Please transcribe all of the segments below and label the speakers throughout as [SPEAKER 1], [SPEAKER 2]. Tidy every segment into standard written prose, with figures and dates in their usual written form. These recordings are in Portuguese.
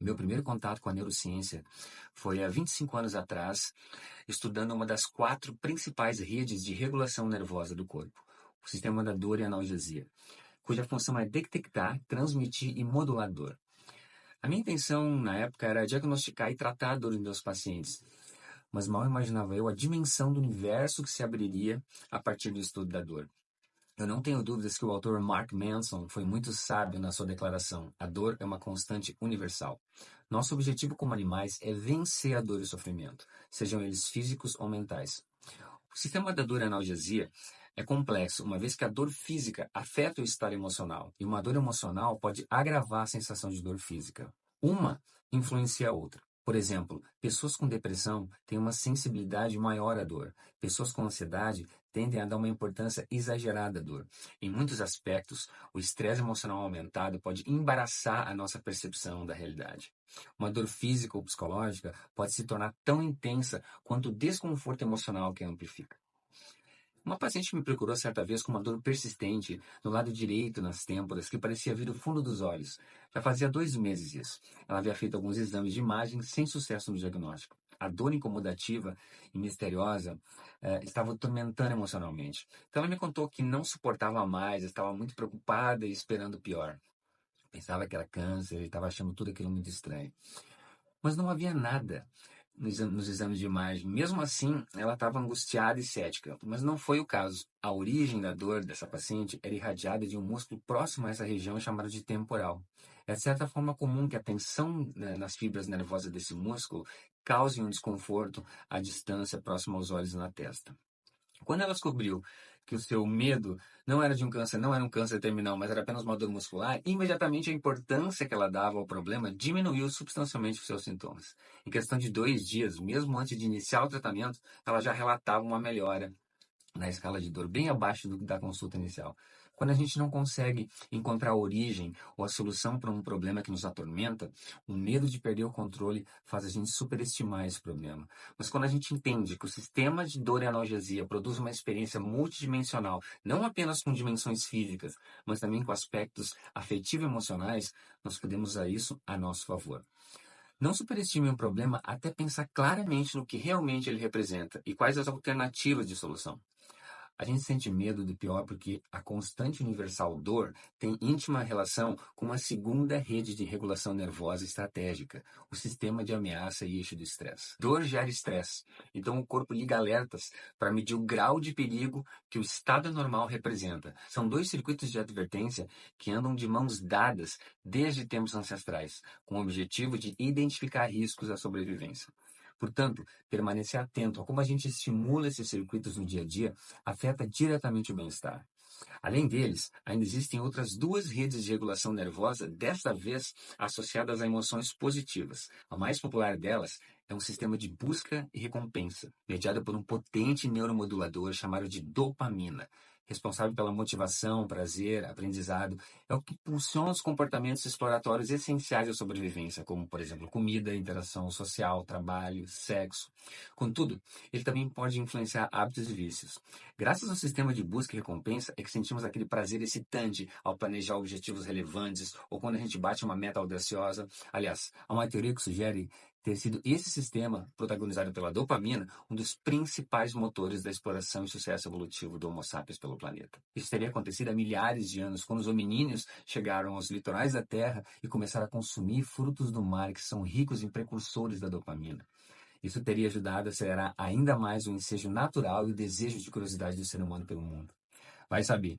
[SPEAKER 1] Meu primeiro contato com a neurociência foi há 25 anos atrás, estudando uma das 4 principais redes de regulação nervosa do corpo, o sistema da dor e analgesia, cuja função é detectar, transmitir e modular dor. A minha intenção na época era diagnosticar e tratar a dor em meus pacientes, mas mal imaginava eu a dimensão do universo que se abriria a partir do estudo da dor. Eu não tenho dúvidas que o autor Mark Manson foi muito sábio na sua declaração: a dor é uma constante universal. Nosso objetivo como animais é vencer a dor e o sofrimento, sejam eles físicos ou mentais. O sistema da dor e analgesia é complexo, uma vez que a dor física afeta o estado emocional, e uma dor emocional pode agravar a sensação de dor física. Uma influencia a outra. Por exemplo, pessoas com depressão têm uma sensibilidade maior à dor. Pessoas com ansiedade tendem a dar uma importância exagerada à dor. Em muitos aspectos, o estresse emocional aumentado pode embaraçar a nossa percepção da realidade. Uma dor física ou psicológica pode se tornar tão intensa quanto o desconforto emocional que a amplifica. Uma paciente me procurou certa vez com uma dor persistente no lado direito nas têmporas que parecia vir do fundo dos olhos. Já fazia 2 meses isso. Ela havia feito alguns exames de imagem sem sucesso no diagnóstico. A dor incomodativa e misteriosa estava atormentando emocionalmente. Então ela me contou que não suportava mais, estava muito preocupada e esperando o pior. Pensava que era câncer e estava achando tudo aquilo muito estranho. Mas não havia nada nos exames de imagem. Mesmo assim, ela estava angustiada e cética. Mas não foi o caso. A origem da dor dessa paciente era irradiada de um músculo próximo a essa região chamado de temporal. É de certa forma comum que a tensão, né, nas fibras nervosas desse músculo cause um desconforto à distância próximo aos olhos e na testa. Quando ela descobriu que o seu medo não era de um câncer, não era um câncer terminal, mas era apenas uma dor muscular, imediatamente a importância que ela dava ao problema diminuiu substancialmente os seus sintomas. Em questão de 2 dias, mesmo antes de iniciar o tratamento, ela já relatava uma melhora na escala de dor, bem abaixo da consulta inicial. Quando a gente não consegue encontrar a origem ou a solução para um problema que nos atormenta, o medo de perder o controle faz a gente superestimar esse problema. Mas quando a gente entende que o sistema de dor e analgesia produz uma experiência multidimensional, não apenas com dimensões físicas, mas também com aspectos afetivo-emocionais, nós podemos usar isso a nosso favor. Não superestime um problema até pensar claramente no que realmente ele representa e quais as alternativas de solução. A gente sente medo do pior porque a constante universal dor tem íntima relação com uma segunda rede de regulação nervosa estratégica, o sistema de ameaça e eixo do estresse. Dor gera estresse, então o corpo liga alertas para medir o grau de perigo que o estado normal representa. São 2 circuitos de advertência que andam de mãos dadas desde tempos ancestrais, com o objetivo de identificar riscos à sobrevivência. Portanto, permanecer atento a como a gente estimula esses circuitos no dia a dia afeta diretamente o bem-estar. Além deles, ainda existem outras 2 redes de regulação nervosa, desta vez associadas a emoções positivas. A mais popular delas é um sistema de busca e recompensa, mediado por um potente neuromodulador chamado de dopamina, responsável pela motivação, prazer, aprendizado. É o que impulsiona os comportamentos exploratórios essenciais à sobrevivência, como, por exemplo, comida, interação social, trabalho, sexo. Contudo, ele também pode influenciar hábitos e vícios. Graças ao sistema de busca e recompensa é que sentimos aquele prazer excitante ao planejar objetivos relevantes ou quando a gente bate uma meta audaciosa. Aliás, há uma teoria que sugere ter sido esse sistema, protagonizado pela dopamina, um dos principais motores da exploração e sucesso evolutivo do Homo sapiens pelo planeta. Isso teria acontecido há milhares de anos, quando os hominíneos chegaram aos litorais da Terra e começaram a consumir frutos do mar que são ricos em precursores da dopamina. Isso teria ajudado a acelerar ainda mais o ensejo natural e o desejo de curiosidade do ser humano pelo mundo. Vai saber.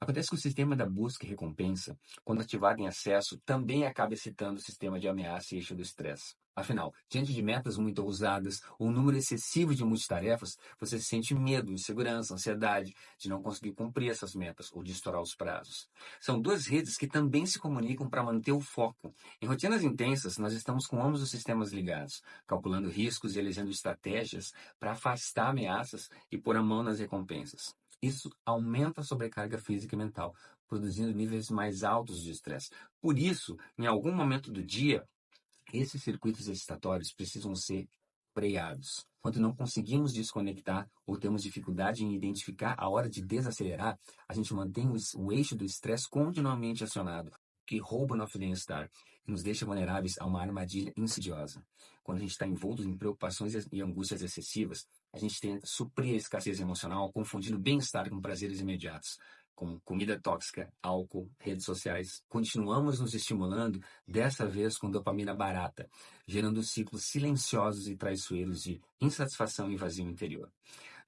[SPEAKER 1] Acontece que o sistema da busca e recompensa, quando ativado em excesso, também acaba excitando o sistema de ameaça e eixo do estresse. Afinal, diante de metas muito ousadas ou um número excessivo de multitarefas, você sente medo, insegurança, ansiedade de não conseguir cumprir essas metas ou de estourar os prazos. São 2 redes que também se comunicam para manter o foco. Em rotinas intensas, nós estamos com ambos os sistemas ligados, calculando riscos e elegendo estratégias para afastar ameaças e pôr a mão nas recompensas. Isso aumenta a sobrecarga física e mental, produzindo níveis mais altos de estresse. Por isso, em algum momento do dia, esses circuitos excitatórios precisam ser freados. Quando não conseguimos desconectar ou temos dificuldade em identificar a hora de desacelerar, a gente mantém o eixo do estresse continuamente acionado, que rouba nosso bem-estar. nos deixa vulneráveis a uma armadilha insidiosa. Quando a gente está envolto em preocupações e angústias excessivas, a gente tenta suprir a escassez emocional, confundindo bem-estar com prazeres imediatos, como comida tóxica, álcool, redes sociais. Continuamos nos estimulando, dessa vez com dopamina barata, gerando ciclos silenciosos e traiçoeiros de insatisfação e vazio interior.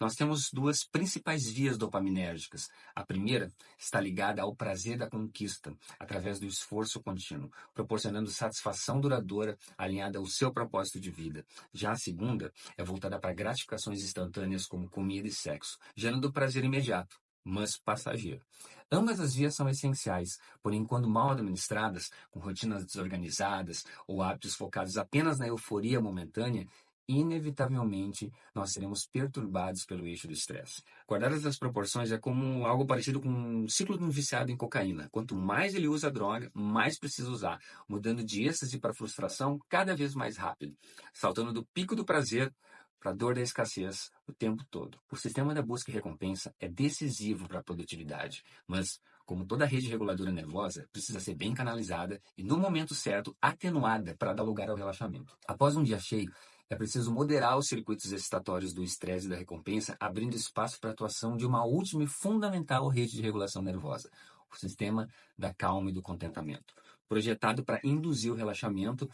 [SPEAKER 1] Nós temos duas principais vias dopaminérgicas. A primeira está ligada ao prazer da conquista, através do esforço contínuo, proporcionando satisfação duradoura alinhada ao seu propósito de vida. Já a segunda é voltada para gratificações instantâneas como comida e sexo, gerando prazer imediato, mas passageiro. Ambas as vias são essenciais, porém, quando mal administradas, com rotinas desorganizadas ou hábitos focados apenas na euforia momentânea, inevitavelmente nós seremos perturbados pelo eixo do estresse. Guardadas as proporções, é como algo parecido com um ciclo de um viciado em cocaína. Quanto mais ele usa a droga, mais precisa usar, mudando de êxtase para frustração cada vez mais rápido, saltando do pico do prazer para a dor da escassez o tempo todo. O sistema da busca e recompensa é decisivo para a produtividade, mas, como toda rede reguladora nervosa, precisa ser bem canalizada e, no momento certo, atenuada para dar lugar ao relaxamento. Após um dia cheio, é preciso moderar os circuitos excitatórios do estresse e da recompensa, abrindo espaço para a atuação de uma última e fundamental rede de regulação nervosa, o sistema da calma e do contentamento, projetado para induzir o relaxamento.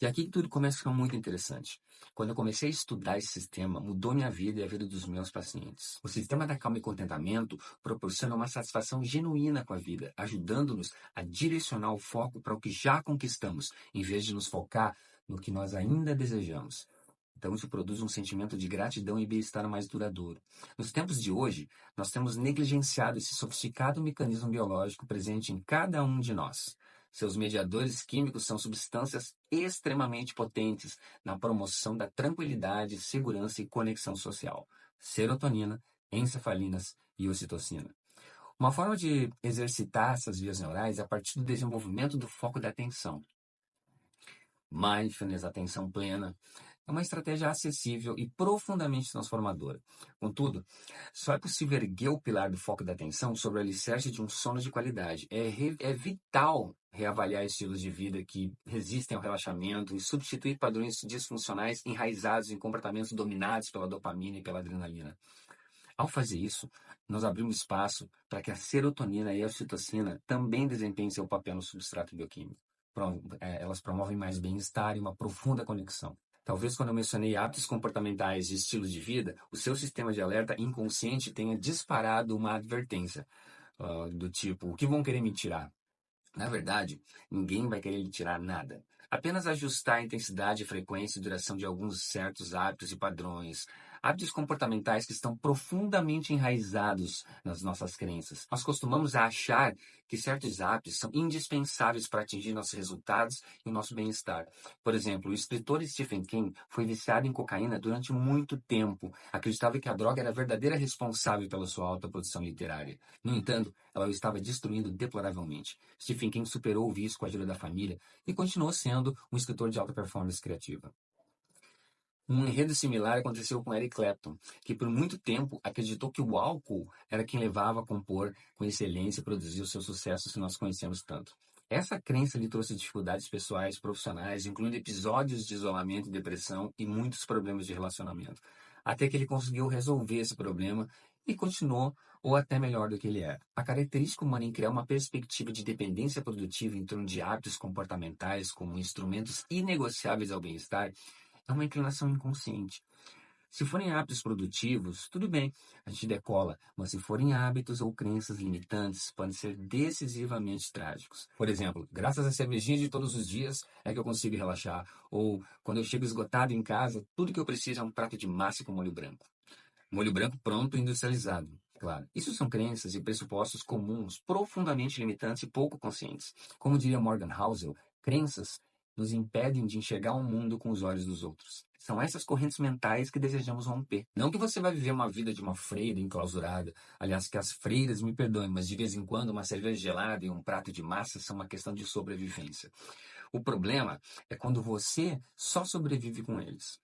[SPEAKER 1] E aqui que tudo começa a ficar muito interessante. Quando eu comecei a estudar esse sistema, mudou minha vida e a vida dos meus pacientes. O sistema da calma e contentamento proporciona uma satisfação genuína com a vida, ajudando-nos a direcionar o foco para o que já conquistamos, em vez de nos focar no que nós ainda desejamos. Então, isso produz um sentimento de gratidão e bem-estar mais duradouro. Nos tempos de hoje, nós temos negligenciado esse sofisticado mecanismo biológico presente em cada um de nós. Seus mediadores químicos são substâncias extremamente potentes na promoção da tranquilidade, segurança e conexão social. Serotonina, encefalinas e ocitocina. Uma forma de exercitar essas vias neurais é a partir do desenvolvimento do foco da atenção. Mindfulness, atenção plena, é uma estratégia acessível e profundamente transformadora. Contudo, só é possível erguer o pilar do foco da atenção sobre o alicerce de um sono de qualidade. É vital reavaliar estilos de vida que resistem ao relaxamento e substituir padrões disfuncionais enraizados em comportamentos dominados pela dopamina e pela adrenalina. Ao fazer isso, nós abrimos espaço para que a serotonina e a ocitocina também desempenhem seu papel no substrato bioquímico. Elas promovem mais bem-estar e uma profunda conexão. Talvez quando eu mencionei hábitos comportamentais e estilos de vida, o seu sistema de alerta inconsciente tenha disparado uma advertência, do tipo, o que vão querer me tirar? Na verdade, ninguém vai querer lhe tirar nada. Apenas ajustar a intensidade, frequência e duração de alguns certos hábitos e padrões. Hábitos comportamentais que estão profundamente enraizados nas nossas crenças. Nós costumamos achar que certos hábitos são indispensáveis para atingir nossos resultados e o nosso bem-estar. Por exemplo, o escritor Stephen King foi viciado em cocaína durante muito tempo. Acreditava que a droga era a verdadeira responsável pela sua alta produção literária. No entanto, ela o estava destruindo deploravelmente. Stephen King superou o vício com a ajuda da família e continuou sendo um escritor de alta performance criativa. Um enredo similar aconteceu com Eric Clapton, que por muito tempo acreditou que o álcool era quem levava a compor com excelência e produzir o seu sucesso que nós conhecemos tanto. Essa crença lhe trouxe dificuldades pessoais, profissionais, incluindo episódios de isolamento e depressão e muitos problemas de relacionamento. Até que ele conseguiu resolver esse problema e continuou, ou até melhor do que ele era. A característica humana em criar uma perspectiva de dependência produtiva em torno de hábitos comportamentais como instrumentos inegociáveis ao bem-estar é uma inclinação inconsciente. Se forem hábitos produtivos, tudo bem, a gente decola, mas se forem hábitos ou crenças limitantes, podem ser decisivamente trágicos. Por exemplo, graças à cervejinha de todos os dias é que eu consigo relaxar, ou quando eu chego esgotado em casa, tudo que eu preciso é um prato de massa com molho branco. Molho branco pronto e industrializado. Claro, isso são crenças e pressupostos comuns, profundamente limitantes e pouco conscientes. Como diria Morgan Housel, crenças nos impedem de enxergar o mundo com os olhos dos outros. São essas correntes mentais que desejamos romper. Não que você vai viver uma vida de uma freira enclausurada. Aliás, que as freiras me perdoem, mas de vez em quando uma cerveja gelada e um prato de massa são uma questão de sobrevivência. O problema é quando você só sobrevive com eles.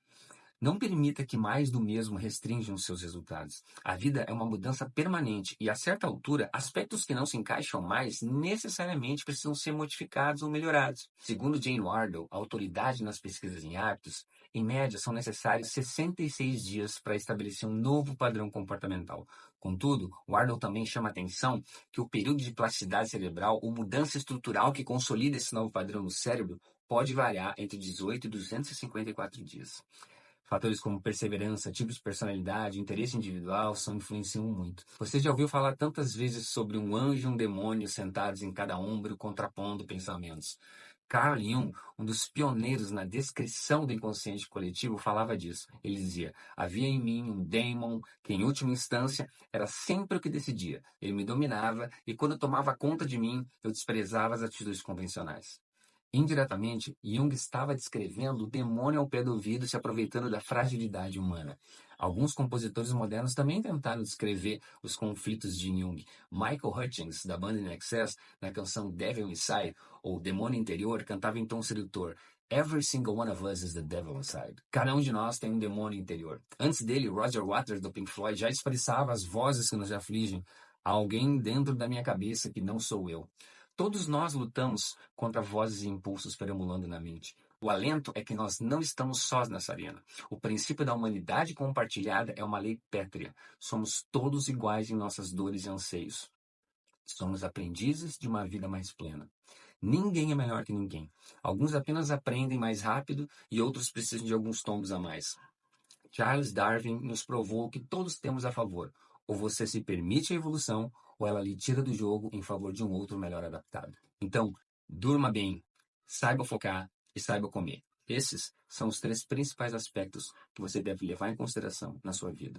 [SPEAKER 1] Não permita que mais do mesmo restringam os seus resultados. A vida é uma mudança permanente e, a certa altura, aspectos que não se encaixam mais necessariamente precisam ser modificados ou melhorados. Segundo Jane Wardle, autoridade nas pesquisas em hábitos, em média são necessários 66 dias para estabelecer um novo padrão comportamental. Contudo, Wardle também chama a atenção que o período de plasticidade cerebral ou mudança estrutural que consolida esse novo padrão no cérebro pode variar entre 18 e 254 dias. Fatores como perseverança, tipos de personalidade, interesse individual influenciam muito. Você já ouviu falar tantas vezes sobre um anjo e um demônio sentados em cada ombro, contrapondo pensamentos. Carl Jung, um dos pioneiros na descrição do inconsciente coletivo, falava disso. Ele dizia: havia em mim um daemon que, em última instância, era sempre o que decidia. Ele me dominava e, quando tomava conta de mim, eu desprezava as atitudes convencionais. Indiretamente, Jung estava descrevendo o demônio ao pé do ouvido, se aproveitando da fragilidade humana. Alguns compositores modernos também tentaram descrever os conflitos de Jung. Michael Hutchence, da banda In Excess, na canção Devil Inside, ou Demônio Interior, cantava em tom sedutor: Every single one of us is the devil inside. Cada um de nós tem um demônio interior. Antes dele, Roger Waters, do Pink Floyd, já expressava as vozes que nos afligem. Há alguém dentro da minha cabeça que não sou eu. Todos nós lutamos contra vozes e impulsos perambulando na mente. O alento é que nós não estamos sós nessa arena. O princípio da humanidade compartilhada é uma lei pétrea. Somos todos iguais em nossas dores e anseios. Somos aprendizes de uma vida mais plena. Ninguém é melhor que ninguém. Alguns apenas aprendem mais rápido e outros precisam de alguns tombos a mais. Charles Darwin nos provou que todos temos a favor. Ou você se permite a evolução, ou ela lhe tira do jogo em favor de um outro melhor adaptado. Então, durma bem, saiba focar e saiba comer. Esses são os 3 principais aspectos que você deve levar em consideração na sua vida.